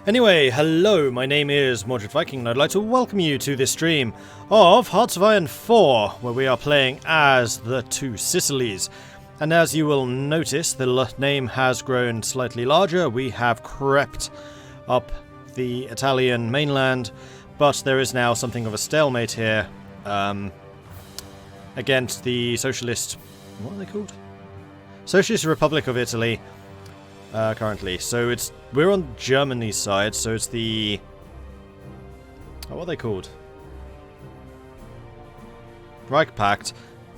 Anyway, hello, my name is Mordred Viking, and I'd like to welcome you to this stream of Hearts of Iron 4, where we are playing as the two Sicilies. And as you will notice, the name has grown slightly larger. We have crept up the Italian mainland, but there is now something of a stalemate here against the Socialist... what are they called? Socialist Republic of Italy. Currently. So we're on Germany's side, so it's the... oh, what are they called? Reich Pact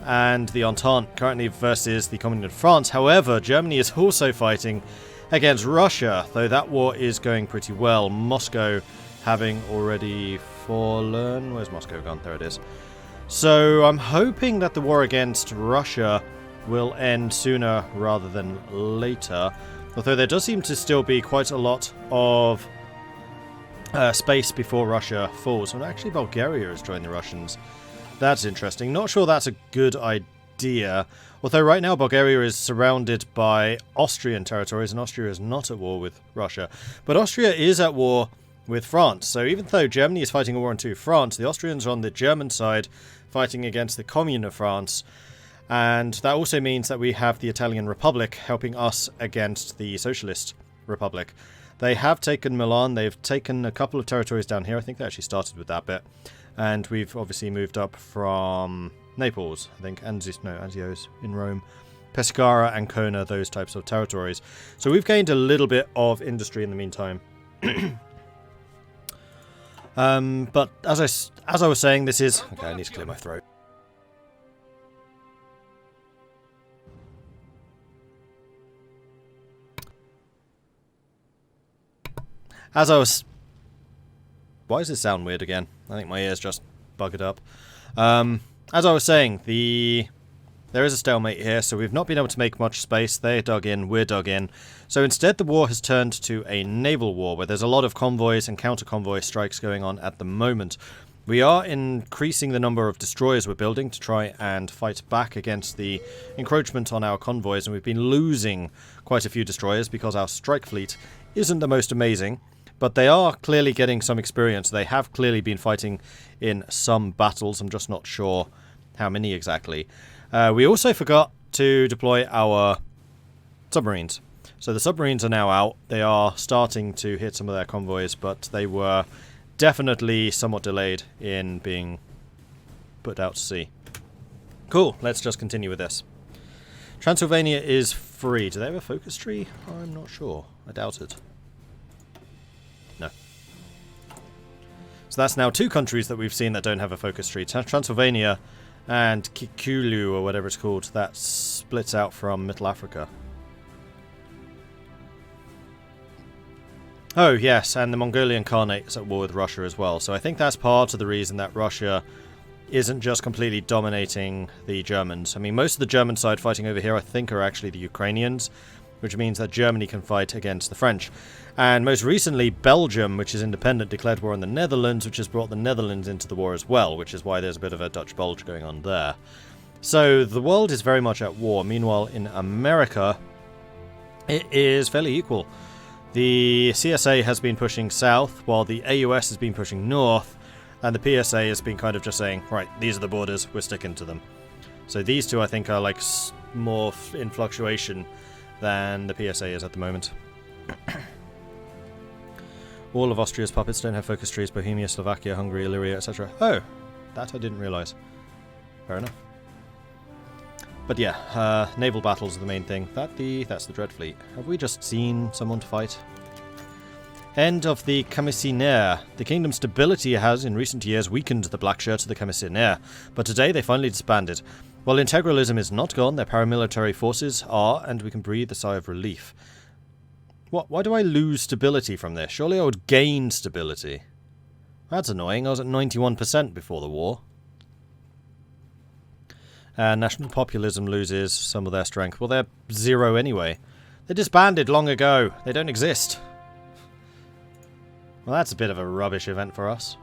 and the Entente currently versus the Communion of France. However, Germany is also fighting against Russia, though that war is going pretty well. Moscow having already fallen. Where's Moscow gone? There it is. So I'm hoping that the war against Russia will end sooner rather than later. Although there does seem to still be quite a lot of space before Russia falls. And actually Bulgaria has joined the Russians. That's interesting. Not sure that's a good idea. Although right now Bulgaria is surrounded by Austrian territories, and Austria is not at war with Russia. But Austria is at war with France. So even though Germany is fighting a war into France, the Austrians are on the German side fighting against the Commune of France. And that also means that we have the Italian Republic helping us against the Socialist Republic. They have taken Milan, they've taken a couple of territories down here. I think they actually started with that bit. And we've obviously moved up from Naples, I think, Anzio's in Rome, Pescara, Ancona, those types of territories. So we've gained a little bit of industry in the meantime. But as I was saying, this is... okay, I need to clear my throat. As I was... why does this sound weird again? I think my ears just buggered up. As I was saying, there is a stalemate here, so we've not been able to make much space. They're dug in, we're dug in. So instead the war has turned to a naval war, where there's a lot of convoys and counter-convoy strikes going on at the moment. We are increasing the number of destroyers we're building to try and fight back against the encroachment on our convoys, and we've been losing quite a few destroyers because our strike fleet isn't the most amazing. But they are clearly getting some experience. They have clearly been fighting in some battles. I'm just not sure how many exactly. We also forgot to deploy our submarines. So the submarines are now out. They are starting to hit some of their convoys, but they were definitely somewhat delayed in being put out to sea. Cool, let's just continue with this. Transylvania is free. Do they have a focus tree? I'm not sure. I doubt it. No. So that's now two countries that we've seen that don't have a focus tree. Transylvania and Kikulu, or whatever it's called, that splits out from Middle Africa. Oh, yes, and the Mongolian Khanate is at war with Russia as well. So I think that's part of the reason that Russia isn't just completely dominating the Germans. I mean, most of the German side fighting over here, I think, are actually the Ukrainians, which means that Germany can fight against the French. And most recently, Belgium, which is independent, declared war on the Netherlands, which has brought the Netherlands into the war as well, which is why there's a bit of a Dutch bulge going on there. So the world is very much at war. Meanwhile, in America, it is fairly equal. The CSA has been pushing south, while the AUS has been pushing north, and the PSA has been kind of just saying, right, these are the borders, we're sticking to them. So these two, I think, are like more in fluctuation than the PSA is at the moment. All of Austria's puppets don't have focus trees. Bohemia, Slovakia, Hungary, Illyria, etc. Oh, that I didn't realise. Fair enough. But yeah, naval battles are the main thing. That's the Dread Fleet. Have we just seen someone to fight? End of the Camisinaire. The kingdom's stability has, in recent years, weakened the black shirts of the Camisinaire, but today they finally disbanded. While integralism is not gone, their paramilitary forces are, and we can breathe a sigh of relief. What? Why do I lose stability from this? Surely I would gain stability. That's annoying. I was at 91% before the war. And national populism loses some of their strength. Well, they're 0 anyway. They disbanded long ago. They don't exist. Well, that's a bit of a rubbish event for us.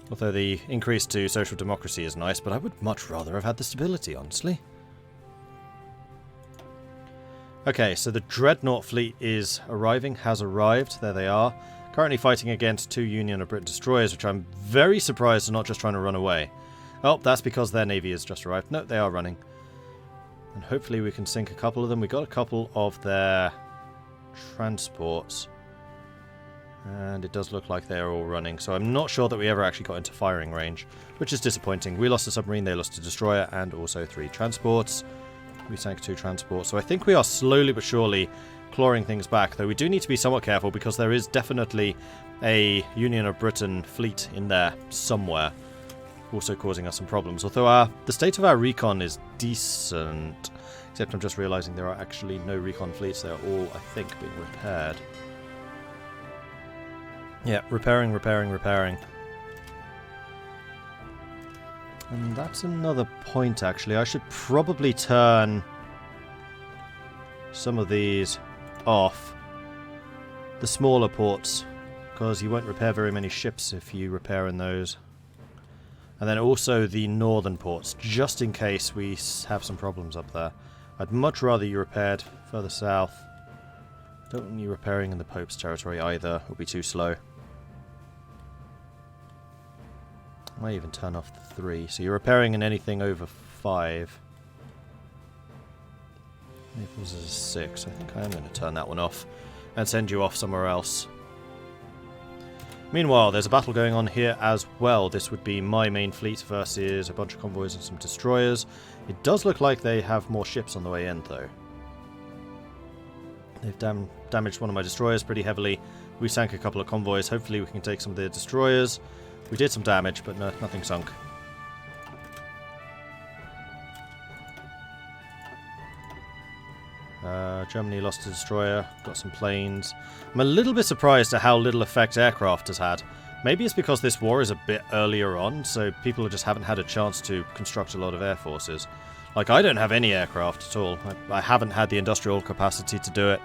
Although the increase to social democracy is nice, but I would much rather have had the stability, honestly. Okay, so the Dreadnought fleet is arriving, has arrived. There they are. Currently fighting against 2 Union of Britain destroyers, which I'm very surprised are not just trying to run away. Oh, that's because their navy has just arrived. No, they are running. And hopefully we can sink a couple of them. We got a couple of their transports. And it does look like they're all running. So I'm not sure that we ever actually got into firing range, which is disappointing. We lost a submarine, they lost a destroyer, and also 3 transports. We sank 2 transports. So I think we are slowly but surely clawing things back, though we do need to be somewhat careful because there is definitely a Union of Britain fleet in there somewhere, also causing us some problems. Although the state of our recon is decent, except I'm just realizing there are actually no recon fleets. They're all, I think, being repaired. Yeah, repairing. And that's another point, actually. I should probably turn some of these off. The smaller ports, because you won't repair very many ships if you repair in those. And then also the northern ports, just in case we have some problems up there. I'd much rather you repaired further south. Don't want you repairing in the Pope's territory either. It'll be too slow. I might even turn off the 3. So you're repairing in anything over 5. Naples is a 6. I think I am going to turn that one off and send you off somewhere else. Meanwhile, there's a battle going on here as well. This would be my main fleet versus a bunch of convoys and some destroyers. It does look like they have more ships on the way in, though. They've damaged one of my destroyers pretty heavily. We sank a couple of convoys. Hopefully we can take some of their destroyers. We did some damage, but no, nothing sunk. Germany lost a destroyer, got some planes. I'm a little bit surprised at how little effect aircraft has had. Maybe it's because this war is a bit earlier on, so people just haven't had a chance to construct a lot of air forces. Like, I don't have any aircraft at all. I haven't had the industrial capacity to do it.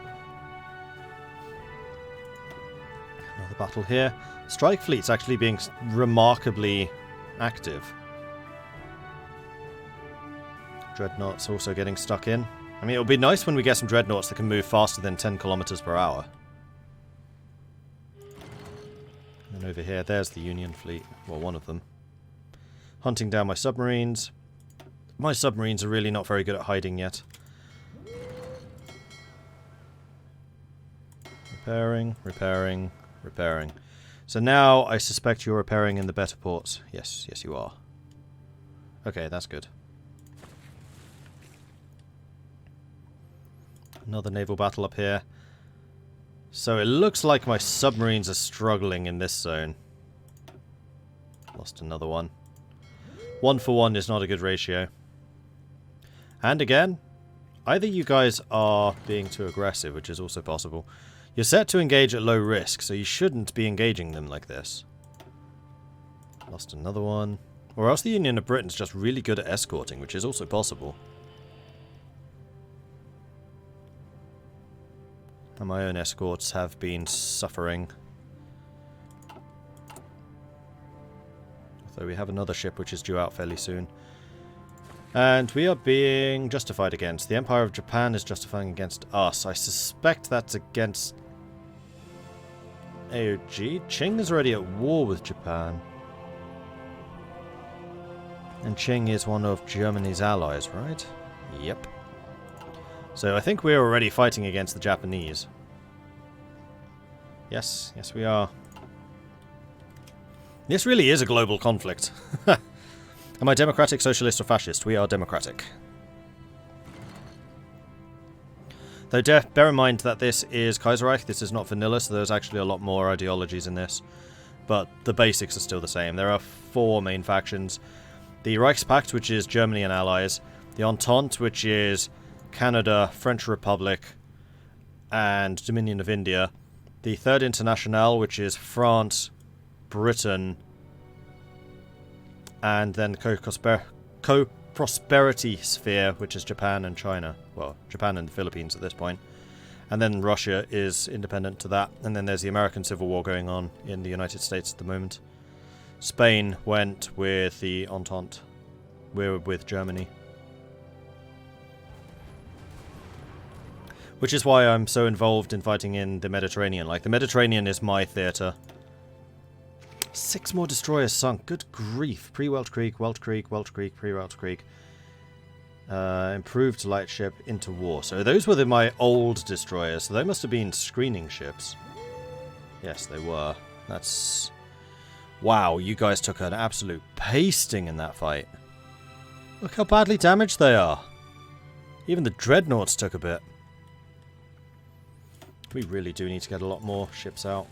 Another battle here. Strike fleet's actually being remarkably active. Dreadnoughts also getting stuck in. I mean, it'll be nice when we get some dreadnoughts that can move faster than 10 kilometers per hour. And over here, there's the Union fleet. Well, one of them. Hunting down my submarines. My submarines are really not very good at hiding yet. Repairing. So now I suspect you're repairing in the better ports. Yes, you are. Okay, that's good. Another naval battle up here. So it looks like my submarines are struggling in this zone. Lost another one. 1 for 1 is not a good ratio. And again, either you guys are being too aggressive, which is also possible. You're set to engage at low risk, so you shouldn't be engaging them like this. Lost another one. Or else the Union of Britain's just really good at escorting, which is also possible. And my own escorts have been suffering. Although we have another ship which is due out fairly soon. And we are being justified against. The Empire of Japan is justifying against us. I suspect that's against AOG. Qing is already at war with Japan. And Qing is one of Germany's allies, right? Yep. So I think we're already fighting against the Japanese. Yes we are. This really is a global conflict. Am I democratic, socialist, or fascist? We are democratic. Though bear in mind that this is Kaiserreich, this is not vanilla, so there's actually a lot more ideologies in this. But the basics are still the same. There are 4 main factions. The Reichspakt, which is Germany and allies. The Entente, which is Canada, French Republic, and Dominion of India. The Third Internationale, which is France, Britain, and then Co-Prosperity Sphere, which is Japan and China. Well, Japan and the Philippines at this point. And then Russia is independent to that. And then there's the American Civil War going on in the United States at the moment. Spain went with the Entente. We're with Germany. Which is why I'm so involved in fighting in the Mediterranean. Like, the Mediterranean is my theatre. 6 more destroyers sunk. Good grief. Pre-Welch Creek, Welch Creek, Welch Creek, pre-Welch Creek. Improved light ship into war. So those were my old destroyers. So they must have been screening ships. Yes, they were. That's... Wow, you guys took an absolute pasting in that fight. Look how badly damaged they are. Even the dreadnoughts took a bit. We really do need to get a lot more ships out.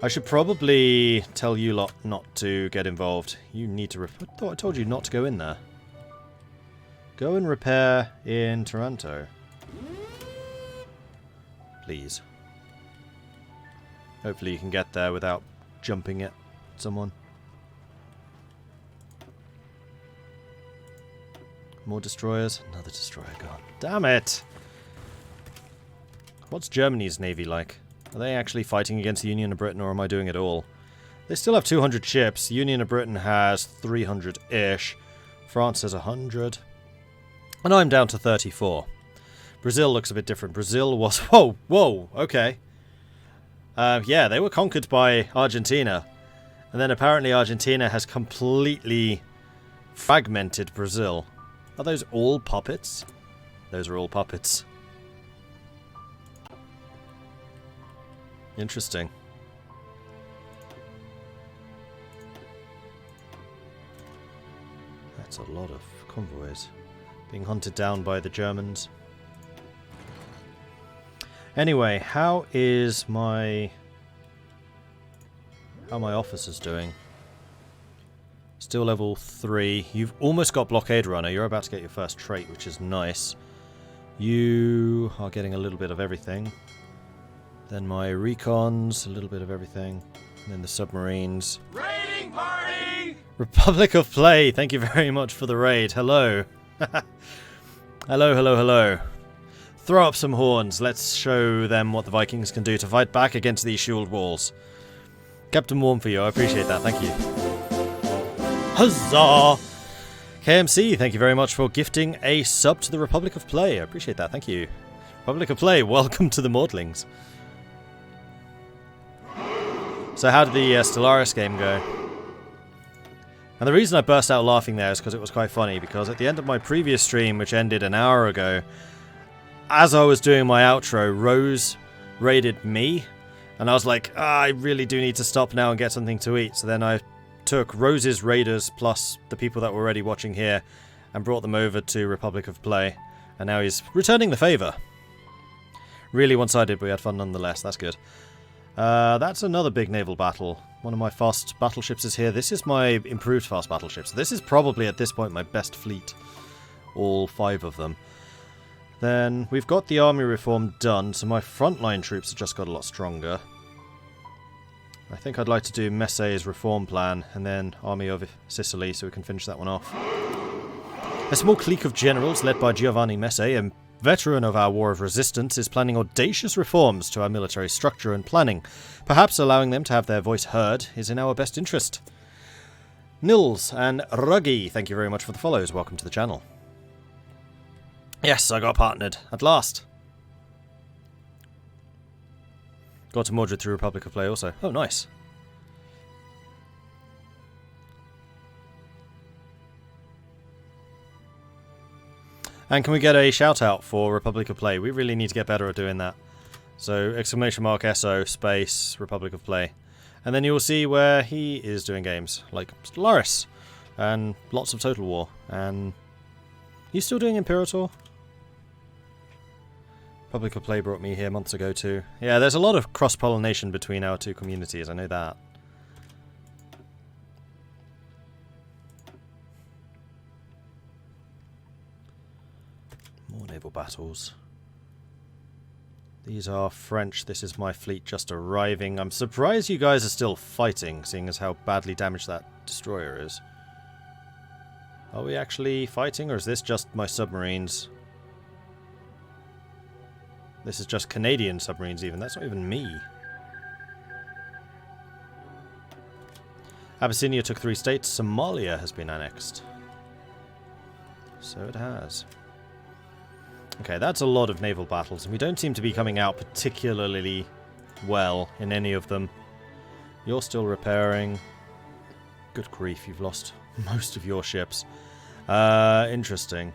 I should probably tell you lot not to get involved. You need to... I thought I told you not to go in there. Go and repair in Toronto. Please. Hopefully you can get there without jumping at someone. More destroyers. Another destroyer gone. Damn it! What's Germany's navy like? Are they actually fighting against the Union of Britain, or am I doing it all? They still have 200 ships. The Union of Britain has 300-ish. France has 100. And I'm down to 34. Brazil looks a bit different. Brazil was... Whoa! Whoa! Okay. Yeah, they were conquered by Argentina. And then apparently Argentina has completely fragmented Brazil. Are those all puppets? Those are all puppets. Interesting. That's a lot of convoys being hunted down by the Germans. Anyway, how my officers doing? Still level 3. You've almost got Blockade Runner. You're about to get your first trait, which is nice. You are getting a little bit of everything. Then my recons, a little bit of everything. And then the submarines. Raiding party! Republic of Play, thank you very much for the raid. Hello. Hello, hello, hello. Throw up some horns. Let's show them what the Vikings can do to fight back against these shield walls. Captain Warm for you, I appreciate that, thank you. Huzzah! KMC, thank you very much for gifting a sub to the Republic of Play. I appreciate that, thank you. Republic of Play, welcome to the Maudlings. So how did the Stellaris game go? And the reason I burst out laughing there is because it was quite funny, because at the end of my previous stream, which ended an hour ago, as I was doing my outro, Rose raided me, and I was like, I really do need to stop now and get something to eat. So then I took Rose's raiders plus the people that were already watching here and brought them over to Republic of Play, and now he's returning the favour. Really one-sided, but we had fun nonetheless, that's good. That's another big naval battle. One of my fast battleships is here. This is my improved fast battleships. This is probably, at this point, my best fleet. All 5 of them. Then, we've got the army reform done, so my frontline troops have just got a lot stronger. I think I'd like to do Messe's reform plan, and then Army of Sicily, so we can finish that one off. A small clique of generals led by Giovanni Messe, a veteran of our War of Resistance, is planning audacious reforms to our military structure and planning. Perhaps allowing them to have their voice heard is in our best interest. Nils and Ruggy, thank you very much for the follows. Welcome to the channel. Yes, I got partnered. At last. Got to Mordred through Republic of Play also. Oh, nice. And can we get a shout out for Republic of Play? We really need to get better at doing that. So, exclamation mark SO space Republic of Play. And then you will see where he is doing games, like Stellaris, and lots of Total War. And he's still doing Imperator? Republic of Play brought me here months ago too. Yeah, there's a lot of cross-pollination between our two communities, I know that. More naval battles. These are French. This is my fleet just arriving. I'm surprised you guys are still fighting, seeing as how badly damaged that destroyer is. Are we actually fighting, or is this just my submarines? This is just Canadian submarines even. That's not even me. Abyssinia took 3 states. Somalia has been annexed. So it has. Okay, that's a lot of naval battles, and we don't seem to be coming out particularly well in any of them. You're still repairing. Good grief, you've lost most of your ships. Interesting.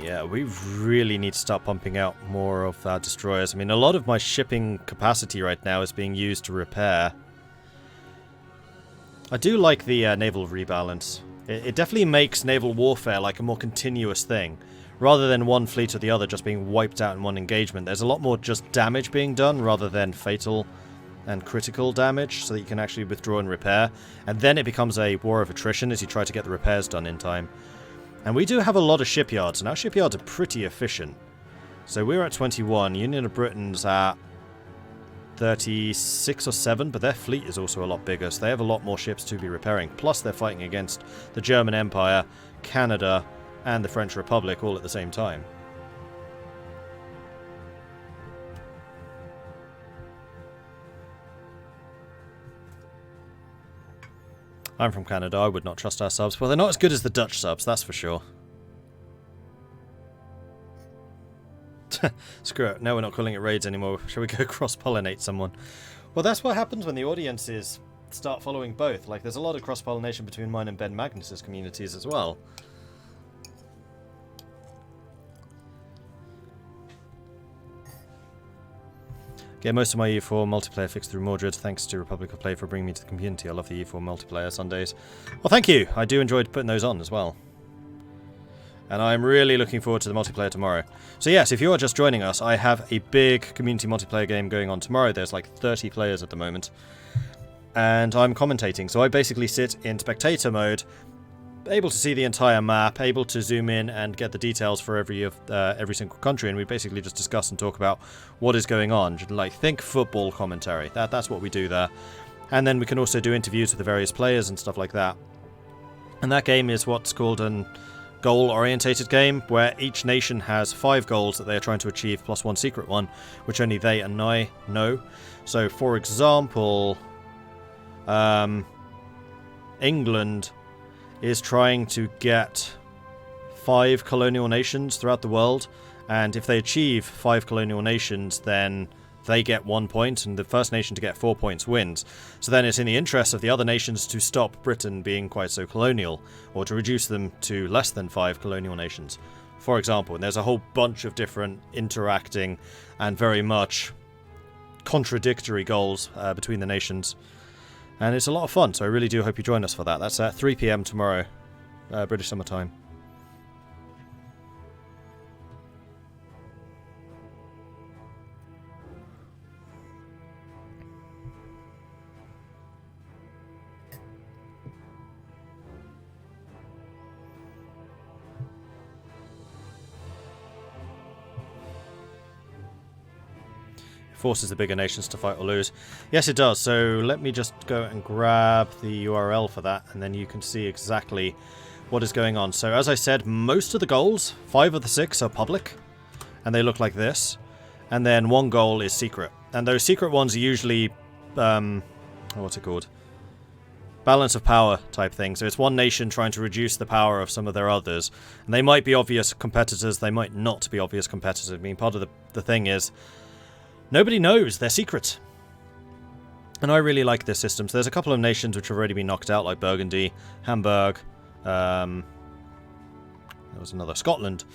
Yeah, we really need to start pumping out more of our destroyers. I mean, a lot of my shipping capacity right now is being used to repair. I do like the naval rebalance. It definitely makes naval warfare like a more continuous thing. Rather than one fleet or the other just being wiped out in one engagement, there's a lot more just damage being done rather than fatal and critical damage, so that you can actually withdraw and repair. And then it becomes a war of attrition as you try to get the repairs done in time. And we do have a lot of shipyards, and our shipyards are pretty efficient. So we're at 21, Union of Britain's at 36 or 7, but their fleet is also a lot bigger, so they have a lot more ships to be repairing. Plus they're fighting against the German Empire, Canada, and the French Republic all at the same time. I'm from Canada, I would not trust our subs. Well, they're not as good as the Dutch subs, that's for sure. Screw it, now we're not calling it raids anymore. Shall we go cross-pollinate someone? Well, that's what happens when the audiences start following both. Like, there's a lot of cross-pollination between mine and Ben Magnus's communities as well. Get most of my E4 multiplayer fixed through Mordred. Thanks to Republic of Play for bringing me to the community. I love the E4 multiplayer Sundays. Well, thank you. I do enjoy putting those on as well. And I'm really looking forward to the multiplayer tomorrow. So yes, if you are just joining us, I have a big community multiplayer game going on tomorrow. There's like 30 players at the moment. And I'm commentating. So I basically sit in spectator mode, able to see the entire map, able to zoom in and get the details for every single country, and we basically just discuss and talk about what is going on. Like, think football commentary. That's what we do there. And then we can also do interviews with the various players and stuff like that. And that game is what's called an goal-orientated game, where each nation has 5 goals that they are trying to achieve, plus one secret one, which only they and I know. So, for example, England is trying to get 5 colonial nations throughout the world, and if they achieve 5 colonial nations, then they get 1 point, and the first nation to get 4 points wins. So then it's in the interest of the other nations to stop Britain being quite so colonial, or to reduce them to less than 5 colonial nations, for example. And there's a whole bunch of different interacting and very much contradictory goals between the nations. And it's a lot of fun, so I really do hope you join us for that. That's at 3 PM tomorrow, British Summer Time. Forces the bigger nations to fight or lose. Yes, it does. So let me just go and grab the URL for that, and then you can see exactly what is going on. So as I said, most of the goals, 5 of the 6 are public, and they look like this. And then 1 goal is secret. And those secret ones are usually, what's it called? Balance of power type thing. So it's one nation trying to reduce the power of some of their others. And they might be obvious competitors, they might not be obvious competitors. I mean, part of the thing is, nobody knows. They're secret. And I really like this system. So there's a couple of nations which have already been knocked out, like Burgundy, Hamburg, there was another, Scotland.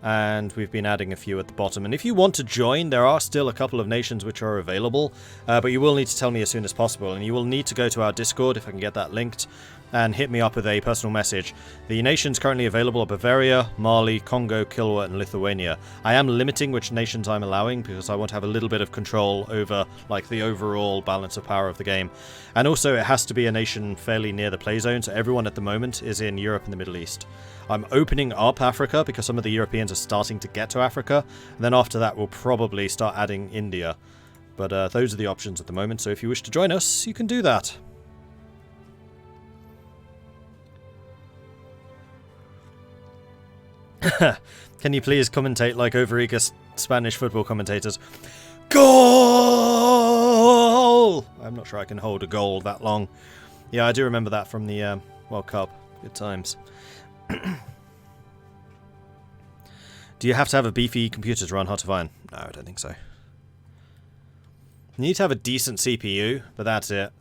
And we've been adding a few at the bottom. And if you want to join, there are still a couple of nations which are available. But you will need to tell me as soon as possible. And you will need to go to our Discord, if I can get that linked, and hit me up with a personal message. The nations currently available are Bavaria, Mali, Congo, Kilwa, and Lithuania. I am limiting which nations I'm allowing because I want to have a little bit of control over like the overall balance of power of the game. And also it has to be a nation fairly near the play zone, so everyone at the moment is in Europe and the Middle East. I'm opening up Africa because some of the Europeans are starting to get to Africa, and then after that we'll probably start adding India. But those are the options at the moment, so if you wish to join us, you can do that. Can you please commentate like overeager Spanish football commentators? Goal! I'm not sure I can hold a goal that long. Yeah, I do remember that from the World Cup. Good times. Do you have to have a beefy computer to run Heart of Iron? No, I don't think so. You need to have a decent CPU, but that's it.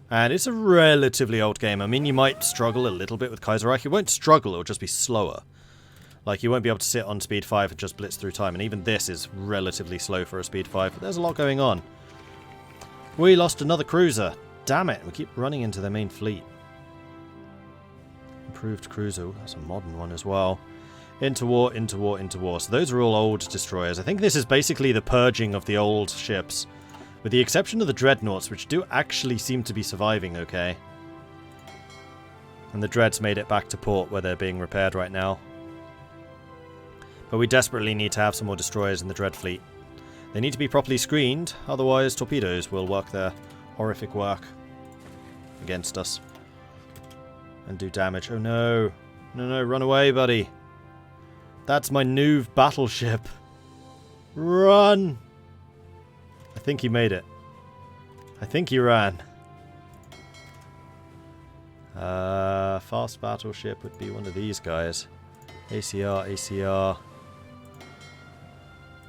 And it's a relatively old game. I mean, you might struggle a little bit with Kaiserreich. You won't struggle, it'll just be slower. Like, you won't be able to sit on speed 5 and just blitz through time. And even this is relatively slow for a speed 5. But there's a lot going on. We lost another cruiser. Damn it, we keep running into their main fleet. Improved cruiser. That's a modern one as well. Into war, into war, into war. So those are all old destroyers. I think this is basically the purging of the old ships. With the exception of the dreadnoughts, which do actually seem to be surviving okay. And the dreads made it back to port where they're being repaired right now. But we desperately need to have some more destroyers in the dread fleet. They need to be properly screened, otherwise torpedoes will work their horrific work against us. And do damage. Oh no. No, no, run away, buddy. That's my new battleship. Run! I think he made it. I think he ran. Fast battleship would be one of these guys. ACR, ACR.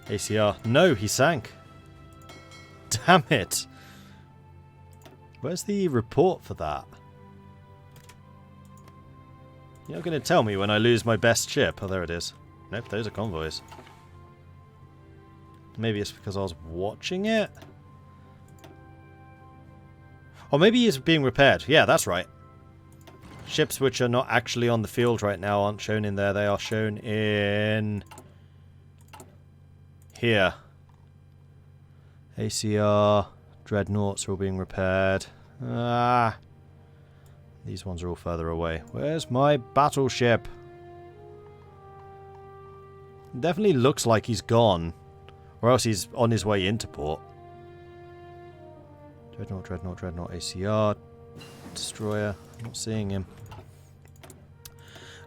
ACR. No, he sank. Damn it. Where's the report for that? You're not going to tell me when I lose my best ship. Oh, there it is. Nope, those are convoys. Maybe it's because I was watching it? Or maybe it's being repaired. Yeah, that's right. Ships which are not actually on the field right now aren't shown in there. They are shown in... here. ACR, dreadnoughts are all being repaired. Ah. These ones are all further away. Where's my battleship? Definitely looks like he's gone. Or else he's on his way into port. Dreadnought, dreadnought, dreadnought, ACR. Destroyer. I'm not seeing him.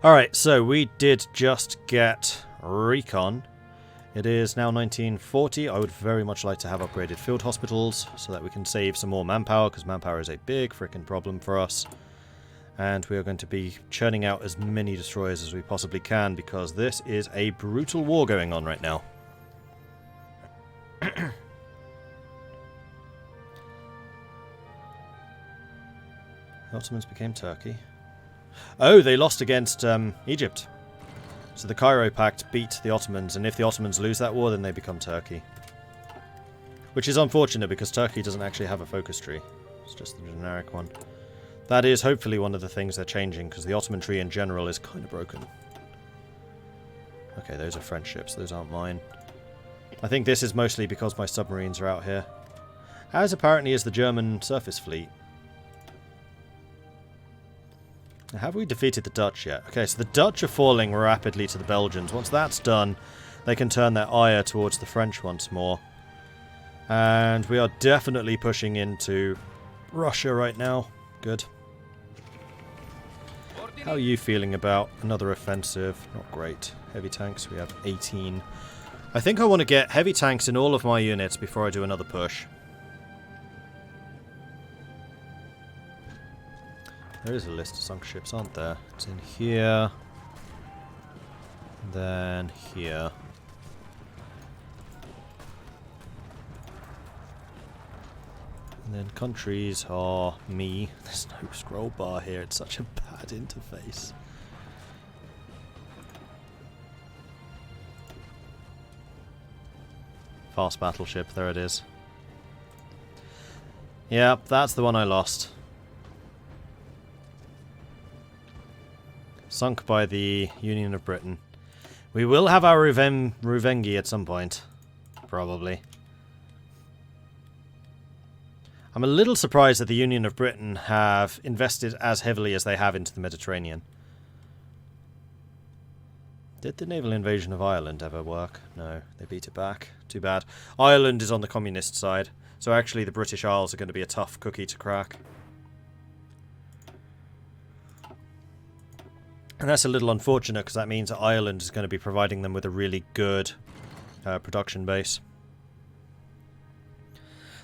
Alright, so we did just get recon. It is now 1940. I would very much like to have upgraded field hospitals so that we can save some more manpower, because manpower is a big frickin' problem for us. And we are going to be churning out as many destroyers as we possibly can, because this is a brutal war going on right now. The Ottomans became Turkey. Oh, they lost against Egypt. So the Cairo Pact beat the Ottomans, and if the Ottomans lose that war, then they become Turkey. Which is unfortunate, because Turkey doesn't actually have a focus tree. It's just the generic one. That is hopefully one of the things they're changing, because the Ottoman tree in general is kind of broken. Okay, those are French ships. Those aren't mine. I think this is mostly because my submarines are out here. As apparently is the German surface fleet. Have we defeated the Dutch yet? Okay, so the Dutch are falling rapidly to the Belgians. Once that's done, they can turn their ire towards the French once more. And we are definitely pushing into Russia right now. Good. How are you feeling about another offensive? Not great. Heavy tanks, we have 18. I think I want to get heavy tanks in all of my units before I do another push. There is a list of sunk ships, aren't there? It's in here. Then here. And then countries are me. There's no scroll bar here. It's such a bad interface. Fast battleship, there it is. Yep, that's the one I lost. Sunk by the Union of Britain. We will have our Ruvengi at some point. Probably. I'm a little surprised that the Union of Britain have invested as heavily as they have into the Mediterranean. Did the naval invasion of Ireland ever work? No, they beat it back. Too bad. Ireland is on the communist side, so actually the British Isles are going to be a tough cookie to crack. And that's a little unfortunate, because that means that Ireland is going to be providing them with a really good production base.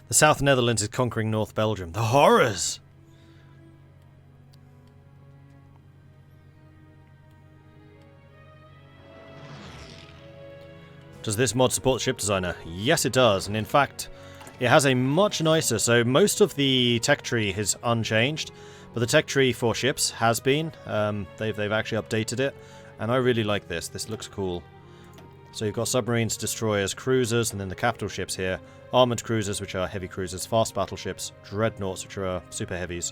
The South Netherlands is conquering North Belgium. The horrors! Does this mod support ship designer? Yes, it does. And in fact, it has a much nicer... So most of the tech tree is unchanged, but the tech tree for ships has been. They've actually updated it. And I really like this. This looks cool. So you've got submarines, destroyers, cruisers, and then the capital ships here. Armoured cruisers, which are heavy cruisers. Fast battleships. Dreadnoughts, which are super heavies.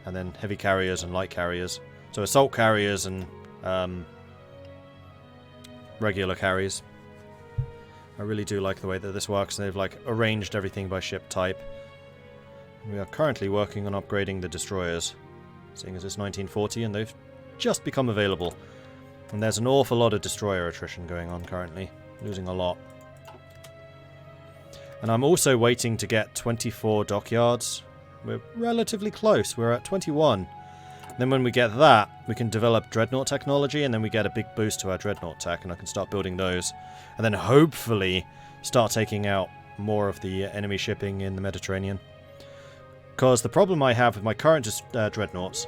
And then heavy carriers and light carriers. So assault carriers and regular carriers. I really do like the way that this works. They've like arranged everything by ship type. We are currently working on upgrading the destroyers, seeing as it's 1940 and they've just become available. And there's an awful lot of destroyer attrition going on currently, losing a lot. And I'm also waiting to get 24 dockyards. We're relatively close. We're at 21. Then when we get that, we can develop dreadnought technology, and then we get a big boost to our dreadnought tech, and I can start building those. And then hopefully start taking out more of the enemy shipping in the Mediterranean. Because the problem I have with my current dreadnoughts,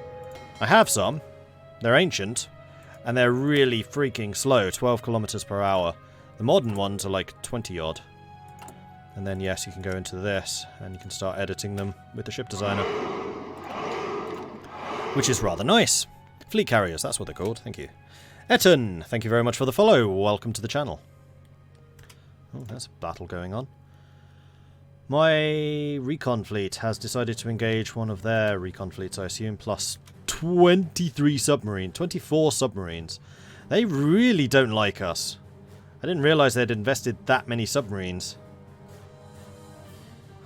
I have some, they're ancient, and they're really freaking slow, 12 kilometers per hour. The modern ones are like 20 odd. And then yes, you can go into this, and you can start editing them with the ship designer. Which is rather nice. Fleet carriers, that's what they're called. Thank you. Eton, thank you very much for the follow. Welcome to the channel. Oh, there's a battle going on. My recon fleet has decided to engage one of their recon fleets, I assume, plus 24 submarines. They really don't like us. I didn't realize they'd invested that many submarines.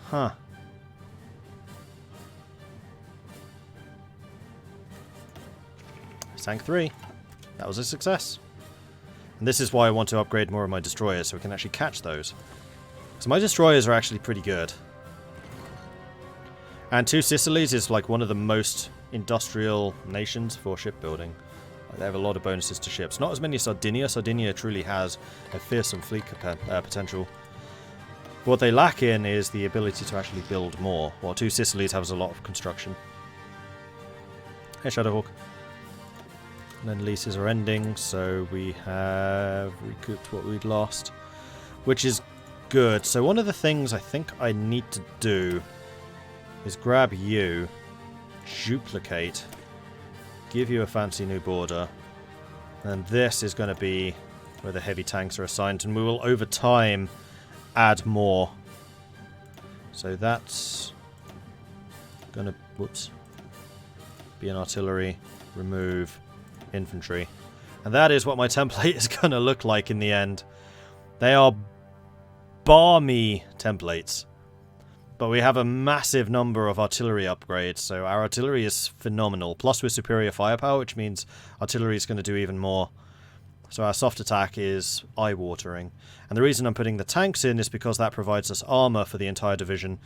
Huh. Sank 3. That was a success. And this is why I want to upgrade more of my destroyers, so we can actually catch those. So my destroyers are actually pretty good. And Sicilies is like one of the most industrial nations for shipbuilding. They have a lot of bonuses to ships. Not as many as Sardinia. Sardinia truly has a fearsome fleet potential. What they lack in is the ability to actually build more. While Sicilies has a lot of construction. Hey, Shadowhawk. And then leases are ending, so we have recouped what we'd lost, which is good. So one of the things I think I need to do is grab you, duplicate, give you a fancy new border, and this is going to be where the heavy tanks are assigned, and we will over time add more. So that's going to, whoops, be an artillery, remove infantry. And that is what my template is going to look like in the end. They are balmy templates. But we have a massive number of artillery upgrades, so our artillery is phenomenal. Plus with superior firepower, which means artillery is going to do even more. So our soft attack is eye-watering. And the reason I'm putting the tanks in is because that provides us armor for the entire division,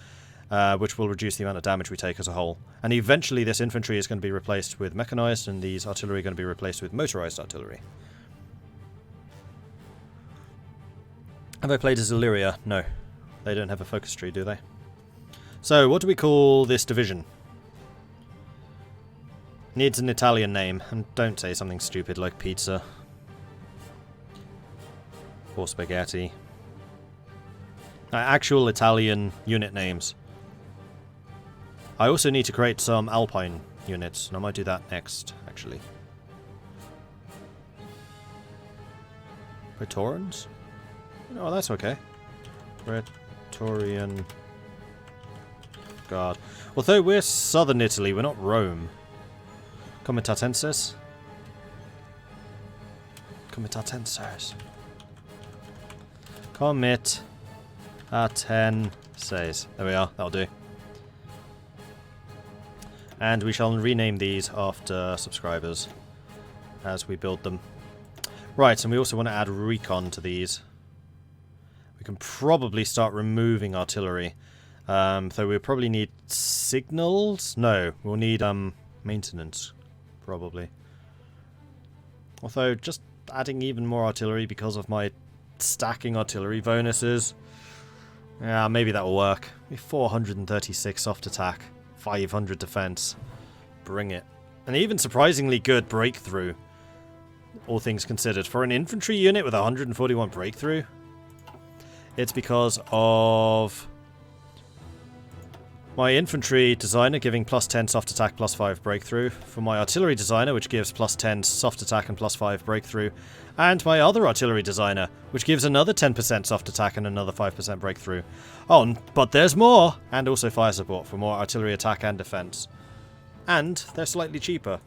which will reduce the amount of damage we take as a whole. And eventually this infantry is going to be replaced with mechanized, and these artillery are going to be replaced with motorized artillery. Have I played as Illyria? No. They don't have a focus tree, do they? So, what do we call this division? Needs an Italian name, and don't say something stupid like pizza. Or spaghetti. Actual Italian unit names. I also need to create some Alpine units, and I might do that next, actually. Praetorians? Oh, that's okay. Praetorian Guard. Although we're southern Italy, we're not Rome. Comitatenses? Comitatenses. Comitatenses. There we are, that'll do. And we shall rename these after subscribers as we build them. Right, and we also want to add recon to these. We can probably start removing artillery. So we'll probably need signals? No, we'll need maintenance, probably. Although, just adding even more artillery because of my stacking artillery bonuses. Yeah, maybe that will work. 436 soft attack, 500 defense. Bring it. And even surprisingly good breakthrough, all things considered. For an infantry unit with 141 breakthrough, it's because of my infantry designer giving +10 soft attack, +5 breakthrough. For my artillery designer, which gives +10 soft attack and +5 breakthrough. And my other artillery designer, which gives another 10% soft attack and another 5% breakthrough. Oh, but there's more! And also fire support for more artillery attack and defense. And they're slightly cheaper.